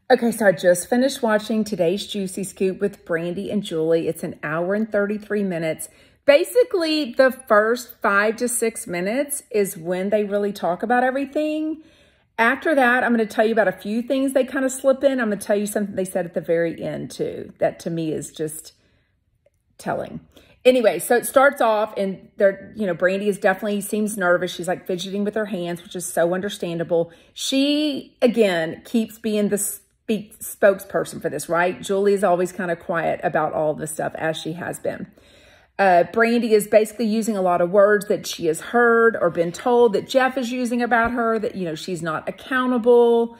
Okay, so I just finished watching today's Juicy Scoop with Brandy and Julie. It's an hour and 33 minutes. Basically, the first 5 to 6 minutes is when they really talk about everything. After that, I'm going to tell you about a few things they kind of slip in. I'm going to tell you something they said at the very end, too. That, to me, is just telling. Anyway, so it starts off, and they're, Brandy definitely seems nervous. She's like fidgeting with her hands, which is so understandable. She, again, keeps being the spokesperson for this, right? Julie is always kind of quiet about all this stuff, as she has been. Brandy is basically using a lot of words that she has heard or been told that Jeff is using about her, that, she's not accountable,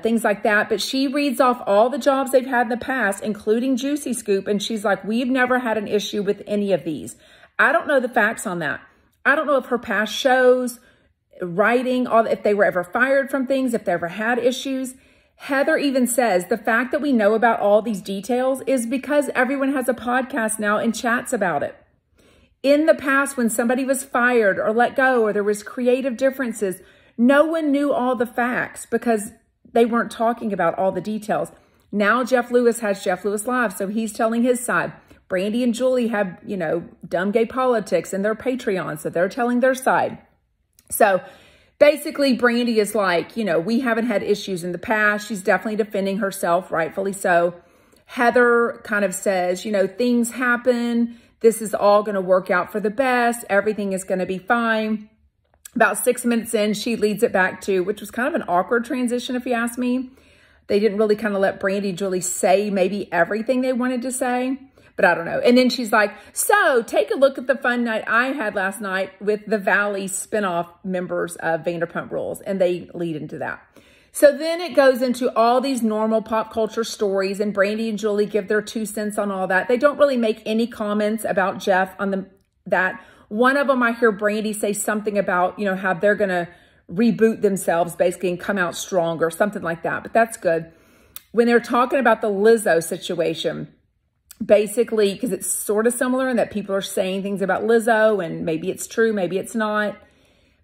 things like that. But she reads off all the jobs they've had in the past, including Juicy Scoop. And she's like, we've never had an issue with any of these. I don't know the facts on that. I don't know if her past shows, writing, if they were ever fired from things, if they ever had issues. Heather even says the fact that we know about all these details is because everyone has a podcast now and chats about it. In the past, when somebody was fired or let go or there was creative differences, no one knew all the facts because they weren't talking about all the details. Now Jeff Lewis has Jeff Lewis Live, so he's telling his side. Brandy and Julie have, dumb gay politics in their Patreon, so they're telling their side. So basically, Brandy is like, we haven't had issues in the past. She's definitely defending herself, rightfully so. Heather kind of says, things happen. This is all going to work out for the best. Everything is going to be fine. About 6 minutes in, she leads it back to, which was kind of an awkward transition, if you ask me. They didn't really kind of let Brandy and Julie say maybe everything they wanted to say. But I don't know. And then she's like, so take a look at the fun night I had last night with the Valley spinoff members of Vanderpump Rules. And they lead into that. So then it goes into all these normal pop culture stories. And Brandy and Julie give their 2 cents on all that. They don't really make any comments about Jeff on that. One of them, I hear Brandy say something about, how they're going to reboot themselves basically and come out stronger, something like that. But that's good. When they're talking about the Lizzo situation, basically, because it's sort of similar in that people are saying things about Lizzo and maybe it's true, maybe it's not.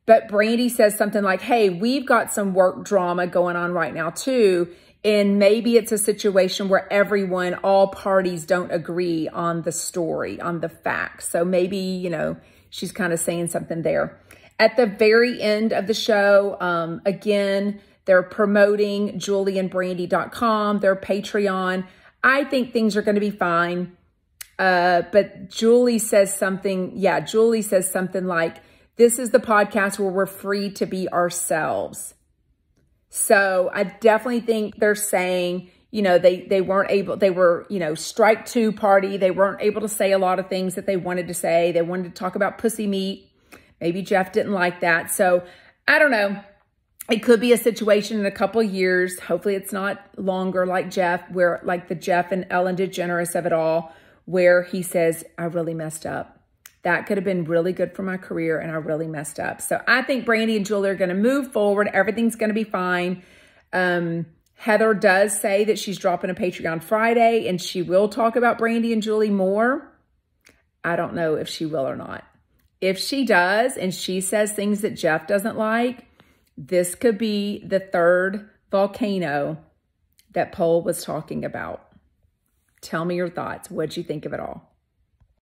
But Brandy says something like, hey, we've got some work drama going on right now too. And maybe it's a situation where everyone, all parties don't agree on the story, on the facts. So maybe, she's kind of saying something there. At the very end of the show, again, they're promoting julieandbrandy.com, their Patreon. I think things are going to be fine. But Julie says something. Yeah, Julie says something like, this is the podcast where we're free to be ourselves. So I definitely think they're saying, they weren't able, they were, strike 2 party. They weren't able to say a lot of things that they wanted to say. They wanted to talk about pussy meat. Maybe Jeff didn't like that. So I don't know. It could be a situation in a couple of years. Hopefully it's not longer like Jeff, where like the Jeff and Ellen DeGeneres of it all, where he says, I really messed up. That could have been really good for my career and I really messed up. So I think Brandy and Julie are going to move forward. Everything's going to be fine. Heather does say that she's dropping a Patreon Friday and she will talk about Brandy and Julie more. I don't know if she will or not. If she does and she says things that Jeff doesn't like, this could be the 3rd volcano that Poll was talking about. Tell me your thoughts. What'd you think of it all?